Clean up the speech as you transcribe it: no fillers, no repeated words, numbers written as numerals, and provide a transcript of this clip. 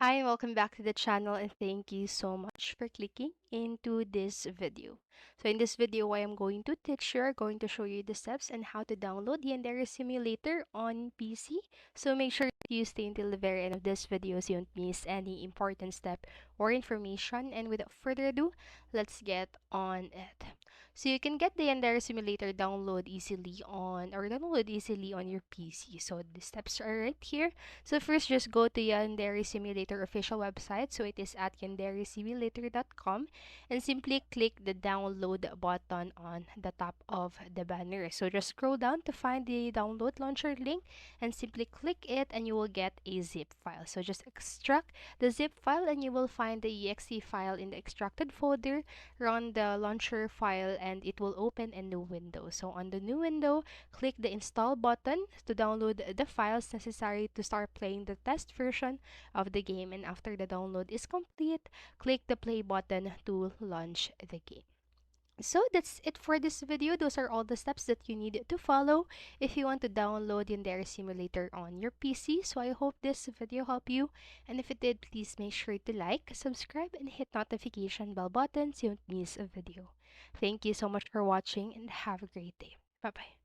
Hi, welcome back to the channel and thank you so much for clicking into this video. So in this video, I am going to teach you, going to show you the steps and how to download the Yandere simulator on PC. So make sure that you stay until the very end of this video so you don't miss any important step or information. And without further ado, let's get on it. So you can get the Yandere simulator download easily on your PC. So the steps are right here. So first, just go to Yandere Simulator official website. So it is at yanderesimulator.com and simply click the download button on the top of the banner. So just scroll down to find the download launcher link and simply click it and you will get a zip file. So just extract the zip file and you will find the exe file in the extracted folder. Run the launcher file and it will open a new window. So on the new window, click the install button to download the files necessary to start playing the test version of the game, and after the download is complete, click the play button to launch the game. So that's it for this video. Those are all the steps that you need to follow if you want to download Yandere Simulator on your PC. So I hope this video helped you. And if it did, please make sure to like, subscribe, and hit notification bell button so you don't miss a video. Thank you so much for watching and have a great day. Bye bye.